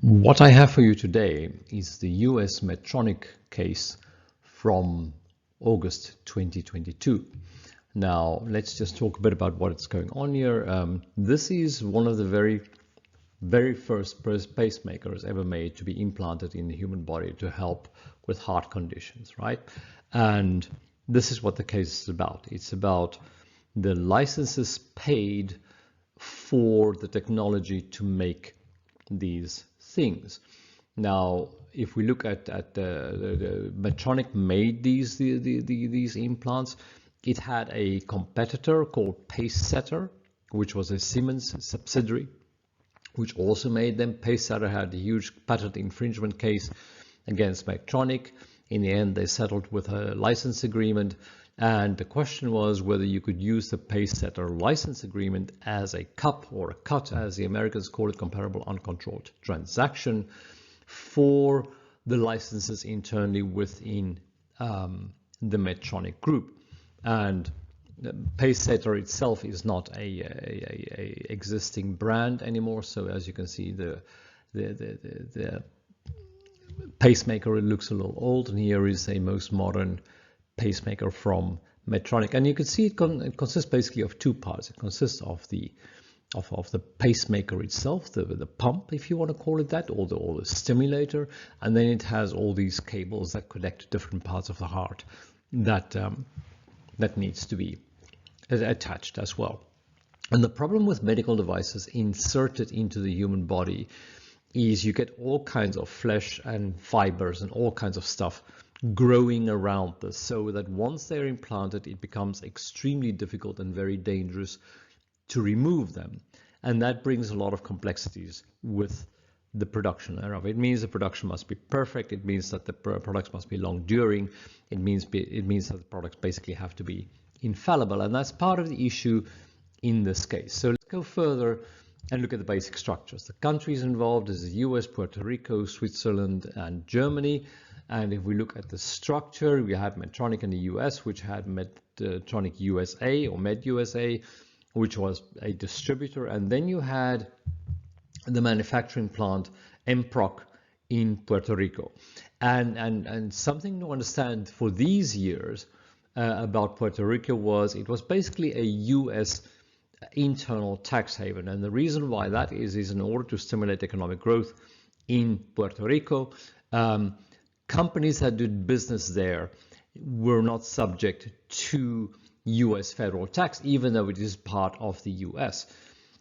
What I have for you today is the US Medtronic case from August 2022. Now, let's just talk a bit about what's going on here. This is one of the very first pacemakers ever made to be implanted in the human body to help with heart conditions, right? And this is what the case is about. It's about the licenses paid for the technology to make these things. Now, if we look at the Medtronic made these implants, it had a competitor called Pacesetter, which was a Siemens subsidiary, which also made them. Pacesetter had a huge patent infringement case against Medtronic. In the end, they settled with a license agreement. And the question was whether you could use the Pacesetter license agreement as a cup or a cut, as the Americans call it, comparable uncontrolled transaction, for the licenses internally within the Medtronic group. And Pacesetter itself is not a existing brand anymore. So as you can see, the pacemaker, it looks a little old, and here is a most modern pacemaker from Medtronic, and you can see it consists basically of two parts. It consists of the pacemaker itself, the pump, if you want to call it that, or the stimulator, and then it has all these cables that connect to different parts of the heart that needs to be attached as well. And the problem with medical devices inserted into the human body is you get all kinds of flesh and fibers and all kinds of stuff growing around this, so that once they're implanted, it becomes extremely difficult and very dangerous to remove them. And that brings a lot of complexities with the production thereof. It means the production must be perfect. It means that the products must be long during. It means that the products basically have to be infallible. And that's part of the issue in this case. So let's go further and look at the basic structures. The countries involved is the US, Puerto Rico, Switzerland, and Germany. And if we look at the structure, we had Medtronic in the US, which had Medtronic USA or Med USA, which was a distributor. And then you had the manufacturing plant, MPROC, in Puerto Rico. And something to understand for these years about Puerto Rico was it was basically a US internal tax haven. And the reason why that is in order to stimulate economic growth in Puerto Rico. Companies that did business there were not subject to US federal tax, even though it is part of the US.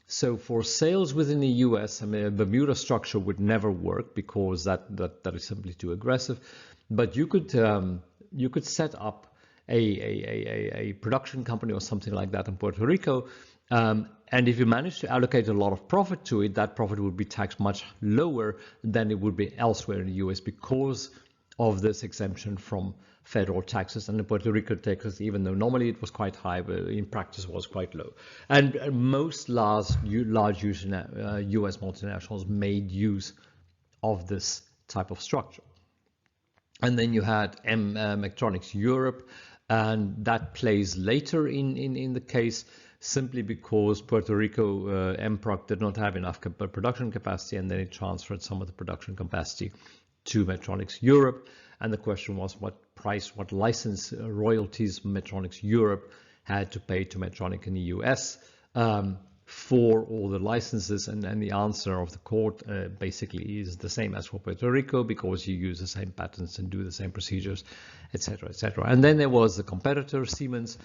So for sales within the US, I mean, a Bermuda structure would never work because that is simply too aggressive. But you could set up a production company or something like that in Puerto Rico. And if you manage to allocate a lot of profit to it, that profit would be taxed much lower than it would be elsewhere in the US because of this exemption from federal taxes. And the Puerto Rico taxes, even though normally it was quite high, but in practice was quite low. And most large US multinationals made use of this type of structure. And then you had Medtronic's Europe, and that plays later in the case, simply because Puerto Rico MPROC did not have enough production capacity, and then it transferred some of the production capacity to Medtronic's Europe. And the question was what license royalties Medtronic's Europe had to pay to Medtronic in the US for all the licenses. And the answer of the court basically is the same as for Puerto Rico, because you use the same patents and do the same procedures, etc., etc. And then there was the competitor, Siemens,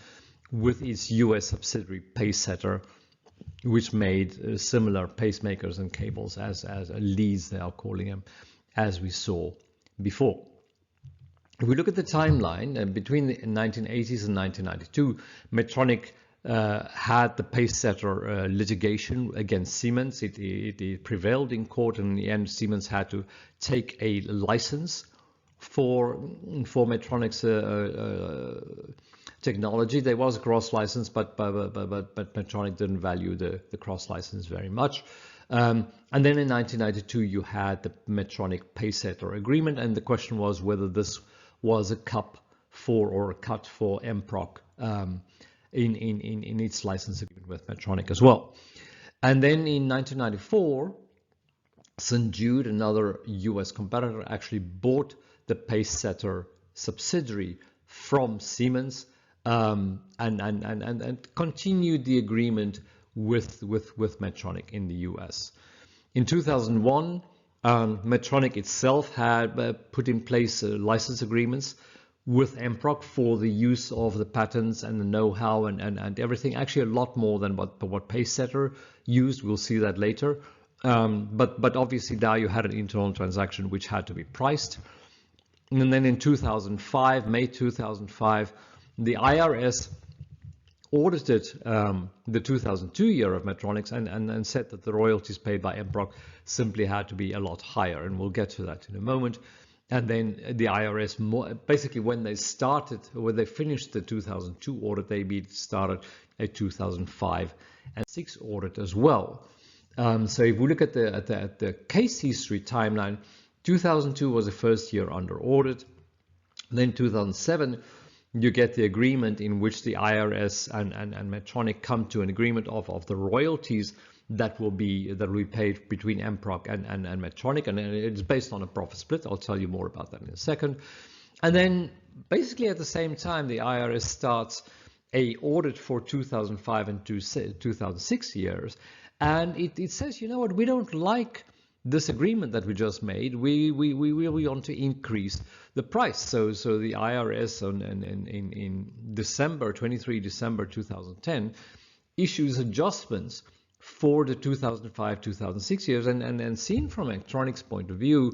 with its US subsidiary Pacesetter, which made similar pacemakers and cables as leads, they are calling them, as we saw before. If we look at the timeline, between the 1980s and 1992, Medtronic had the Pacesetter litigation against Siemens. It prevailed in court, and in the end, Siemens had to take a license for Medtronic's technology. There was a cross license, but Medtronic didn't value the cross license very much. And then in 1992, you had the Medtronic Pacesetter agreement, and the question was whether this was a cup for or a cut for MPROC in its license agreement with Medtronic as well. And then in 1994, St. Jude, another US competitor, actually bought the Pacesetter subsidiary from Siemens and continued the agreement with Medtronic in the US. In 2001, Medtronic itself had put in place license agreements with Emproc for the use of the patents and the know-how and everything, actually a lot more than what Pacesetter used. We'll see that later. But obviously now you had an internal transaction which had to be priced. And then in 2005, May 2005, the IRS audited the 2002 year of Medtronic and said that the royalties paid by Emproc simply had to be a lot higher, and we'll get to that in a moment. And then the IRS, basically when they finished the 2002 audit, they immediately started a 2005 and 6 audit as well. So if we look at the case history timeline, 2002 was the first year under audit. Then 2007, you get the agreement in which the IRS and Medtronic come to an agreement of the royalties that will be paid between Emproc and Medtronic, and it's based on a profit split. I'll tell you more about that in a second. And then basically at the same time, the IRS starts a audit for 2005 and 2006 years, and it says, you know what, we don't like this agreement that we just made. We want to increase the price. So the IRS in December 2010 issues adjustments for the 2005-2006 years, and seen from Medtronic's point of view,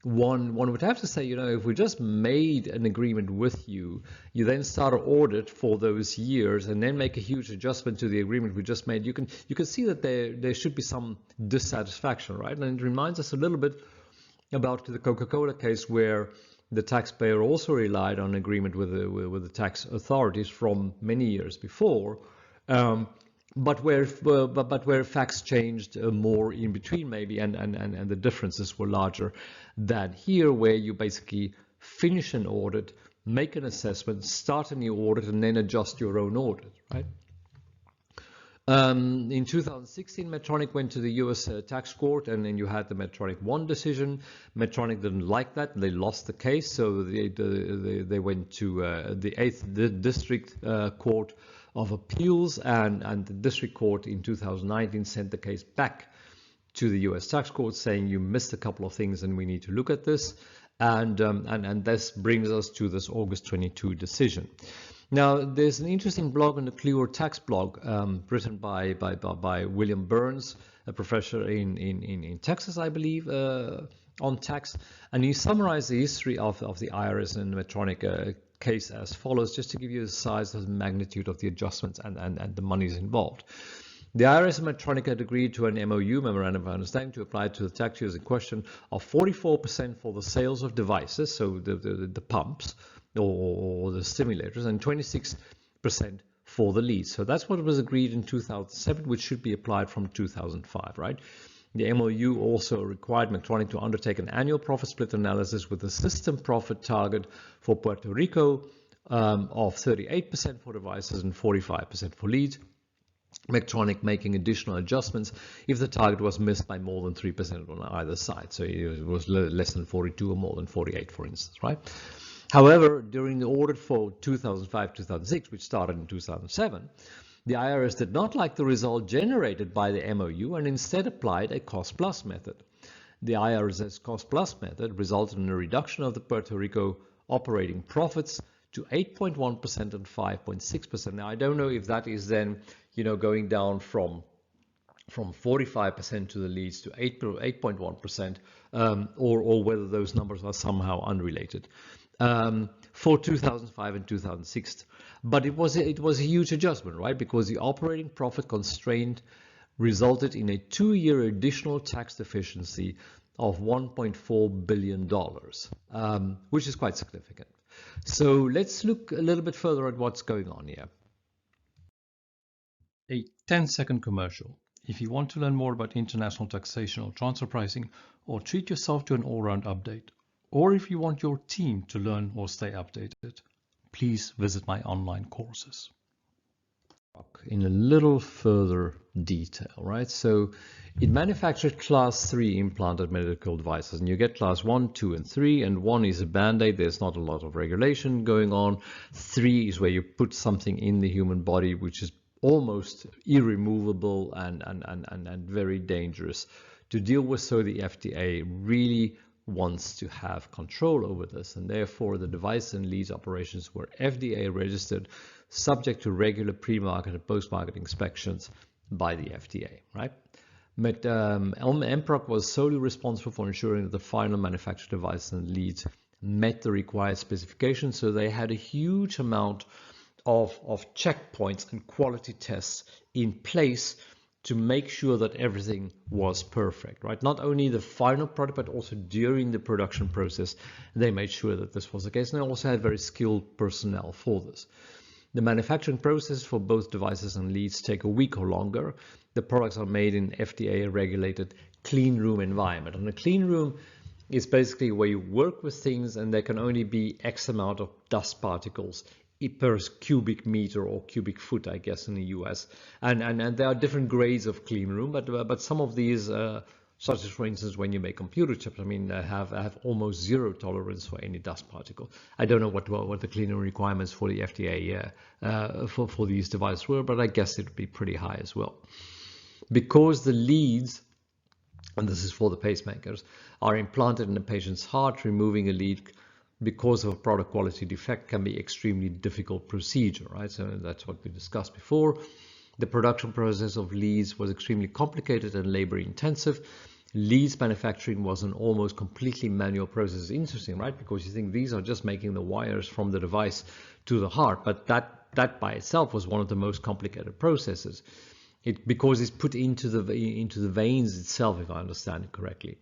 one would have to say, you know, if we just made an agreement with you, you then start an audit for those years and then make a huge adjustment to the agreement we just made, you can see that there should be some dissatisfaction, right? And it reminds us a little bit about the Coca-Cola case, where the taxpayer also relied on agreement with the tax authorities from many years before. But where facts changed more in between maybe, and the differences were larger than here, where you basically finish an audit, make an assessment, start a new audit, and then adjust your own audit, right? In 2016, Medtronic went to the US tax court, and then you had the Medtronic 1 decision. Medtronic didn't like that. They lost the case, so they went to the 8th District Court of Appeals, and the District Court in 2019 sent the case back to the US tax court, saying you missed a couple of things and we need to look at this. And this brings us to this August 22 decision. Now, there's an interesting blog on the Clear Tax blog written by William Burns, a professor in Texas, I believe, on tax, and he summarized the history of the IRS and Medtronic case as follows, just to give you the size of the magnitude of the adjustments and the monies involved. The IRS and Medtronic had agreed to an MOU, Memorandum of Understanding, to apply to the tax years in question of 44% for the sales of devices, so the pumps or the stimulators, and 26% for the leads. So that's what was agreed in 2007, which should be applied from 2005, right? The MOU also required Medtronic to undertake an annual profit split analysis with a system profit target for Puerto Rico of 38% for devices and 45% for leads. Medtronic making additional adjustments if the target was missed by more than 3% on either side. So it was less than 42 or more than 48, for instance, right? However, during the audit for 2005-2006, which started in 2007, the IRS did not like the result generated by the MOU and instead applied a cost-plus method. The IRS's cost-plus method resulted in a reduction of the Puerto Rico operating profits to 8.1% and 5.6%. Now, I don't know if that is then, you know, going down from 45% to the leads to 8.1%, or whether those numbers are somehow unrelated. For 2005 and 2006, but it was a huge adjustment, right? Because the operating profit constraint resulted in a 2-year additional tax deficiency of $1.4 billion, which is quite significant. So let's look a little bit further at what's going on here. A 10-second commercial. If you want to learn more about international taxation or transfer pricing, or treat yourself to an all-round update, or if you want your team to learn or stay updated, please visit my online courses. In a little further detail, right? So it manufactured class 3 implanted medical devices, and you get class 1, 2, and 3, and 1 is a band-aid. There's not a lot of regulation going on. 3 is where you put something in the human body which is almost irremovable and very dangerous to deal with. So the FDA really wants to have control over this, and therefore the device and leads operations were FDA registered, subject to regular pre-market and post-market inspections by the FDA, right? But MPROC was solely responsible for ensuring that the final manufactured device and leads met the required specifications, so they had a huge amount of checkpoints and quality tests in place to make sure that everything was perfect, right? Not only the final product, but also during the production process, they made sure that this was the case. And they also had very skilled personnel for this. The manufacturing process for both devices and leads take a week or longer. The products are made in FDA-regulated clean room environment. And a clean room is basically where you work with things and there can only be X amount of dust particles per cubic meter or cubic foot, I guess, in the US. And there are different grades of clean room, but some of these, such as for instance when you make computer chips, I mean, have almost zero tolerance for any dust particle. I don't know what the clean room requirements for the FDA for these devices were, but I guess it would be pretty high as well. Because the leads, and this is for the pacemakers, are implanted in the patient's heart, removing a lead because of a product quality defect can be extremely difficult procedure, right? So that's what we discussed before. The production process of leads was extremely complicated and labor intensive. Leads manufacturing was an almost completely manual process. Interesting, right? Because you think these are just making the wires from the device to the heart, but that by itself was one of the most complicated processes. Because it's put into the veins itself, if I understand it correctly.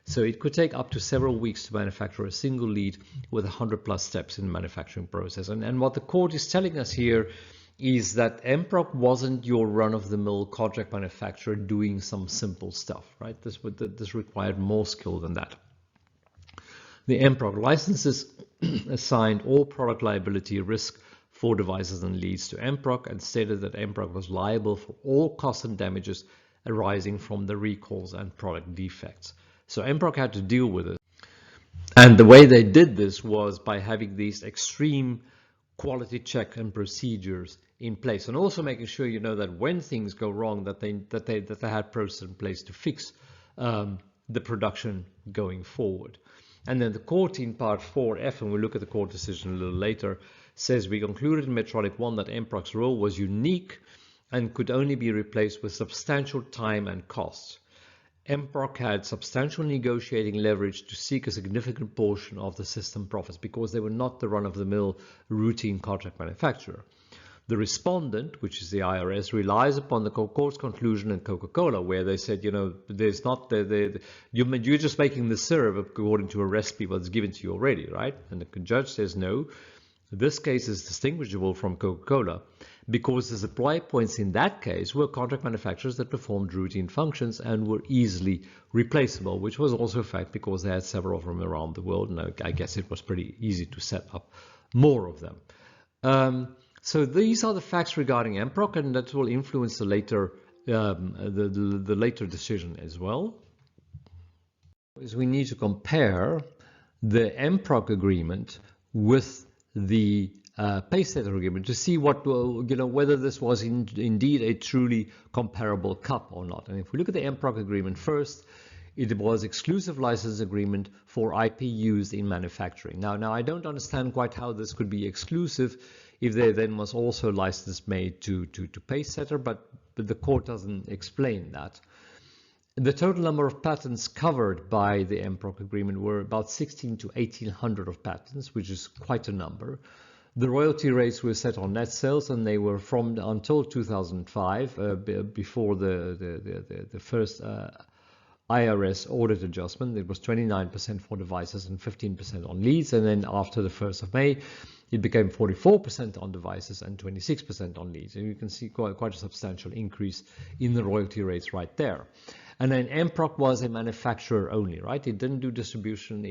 So it could take up to several weeks to manufacture a single lead with 100+ steps in the manufacturing process. And what the court is telling us here is that MPROC wasn't your run-of-the-mill contract manufacturer doing some simple stuff, right? This required more skill than that. The MPROC licenses assigned all product liability risk for devices and leads to MPROC and stated that MPROC was liable for all costs and damages arising from the recalls and product defects. So MPROC had to deal with it. And the way they did this was by having these extreme quality check and procedures in place, and also making sure, you know, that when things go wrong, that they had process in place to fix the production going forward. And then the court in part 4F, and we'll look at the court decision a little later, says we concluded in Medtronic 1 that MPROC's role was unique and could only be replaced with substantial time and costs. MPROC had substantial negotiating leverage to seek a significant portion of the system profits because they were not the run-of-the-mill routine contract manufacturer. The respondent, which is the IRS, relies upon the court's conclusion in Coca-Cola, where they said, you know, there's not you're just making the syrup according to a recipe that's given to you already, right? And the judge says no. This case is distinguishable from Coca-Cola because the supply points in that case were contract manufacturers that performed routine functions and were easily replaceable, which was also a fact because they had several of them around the world, and I guess it was pretty easy to set up more of them. So these are the facts regarding MPROC, and that will influence the later the later decision as well. Is we need to compare the MPROC agreement with the pacesetter agreement to see what, you know, whether this was indeed a truly comparable cup or not. And if we look at the MPROC agreement first, it was exclusive license agreement for IP used in manufacturing. Now I don't understand quite how this could be exclusive if there then was also license made to pacesetter, but the court doesn't explain that. The total number of patents covered by the MPROC agreement were about 16 to 1800 of patents, which is quite a number. The royalty rates were set on net sales, and they were from until 2005, before the first IRS audit adjustment. It was 29% for devices and 15% on leads, and then after the 1st of May, it became 44% on devices and 26% on leads. And you can see quite a substantial increase in the royalty rates right there. And then MPROC was a manufacturer only, right? It didn't do distribution.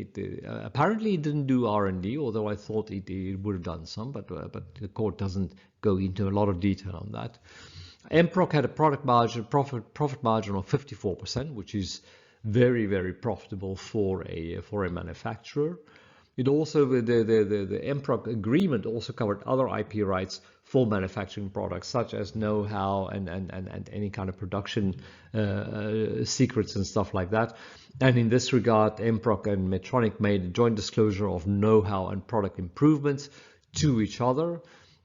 Apparently it didn't do R&D, although I thought it would have done some, but the court doesn't go into a lot of detail on that. Mproc had a profit margin of 54%, which is very, very profitable for a manufacturer. It also, the Mproc agreement also covered other IP rights for manufacturing products, such as know-how and any kind of production secrets and stuff like that. And in this regard, Mproc and Medtronic made a joint disclosure of know-how and product improvements to each other.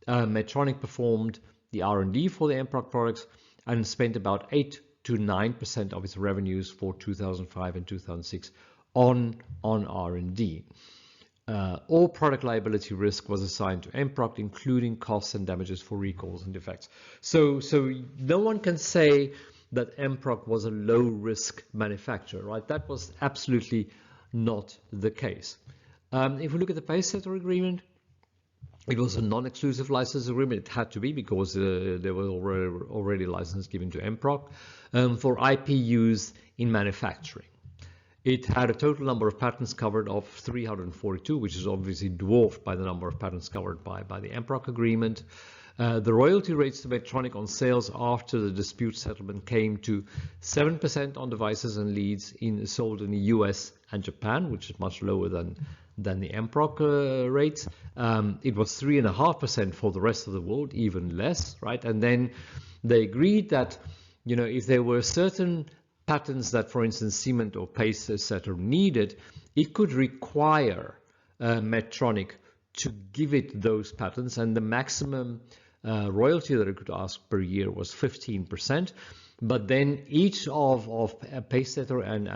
Medtronic performed the R&D for the Mproc products and spent about 8 to 9% of its revenues for 2005 and 2006 on R&D. All product liability risk was assigned to Mproc, including costs and damages for recalls and defects. So no one can say that Mproc was a low-risk manufacturer, right? That was absolutely not the case. If we look at the Pacesetter agreement, it was a non-exclusive license agreement. It had to be because there was already a license given to Mproc for IP use in manufacturing. It had a total number of patents covered of 342, which is obviously dwarfed by the number of patents covered by the Mproc agreement. The royalty rates to Medtronic on sales after the dispute settlement came to 7% on devices and leads sold in the US and Japan, which is much lower than the Mproc rates. It was 3.5% for the rest of the world, even less, right? And then they agreed that, you know, if there were certain patents that, for instance, Siemens or Pacesetter needed, it could require Medtronic to give it those patents, and the maximum royalty that it could ask per year was 15%. But then each of Pacesetter and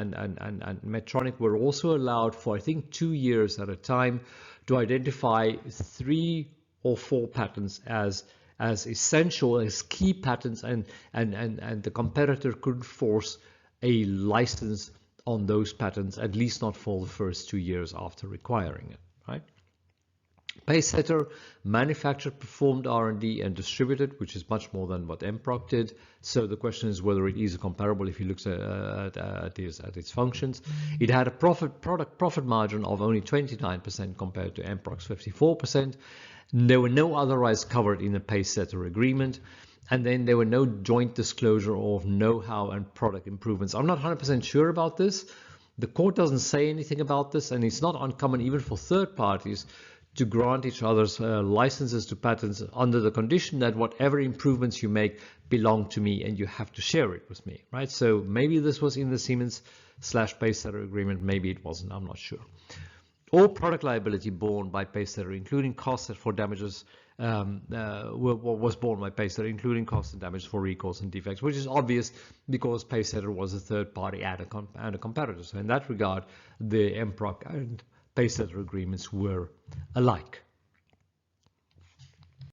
Medtronic were also allowed for, I think, 2 years at a time to identify 3 or 4 patents as essential, as key patents, and the competitor could force a license on those patents, at least not for the first 2 years after requiring it, right? Pacesetter manufactured, performed R&D, and distributed, which is much more than what Mproc did. So the question is whether it is comparable if you look at its functions. It had a product profit margin of only 29% compared to Mproc's 54%. There were no other rights covered in the Pacesetter agreement. And then there were no joint disclosure of know-how and product improvements. I'm not 100% sure about this. The court doesn't say anything about this, and it's not uncommon even for third parties to grant each other's licenses to patents under the condition that whatever improvements you make belong to me and you have to share it with me, right? So maybe this was in the Siemens/Pacesetter agreement, maybe it wasn't, I'm not sure. All product liability borne by Pacesetter, including costs for damages, was borne by Pacesetter, including costs and damage for recalls and defects, which is obvious because Pacesetter was a third party and a competitor. So in that regard, the Mproc and Pacesetter agreements were alike.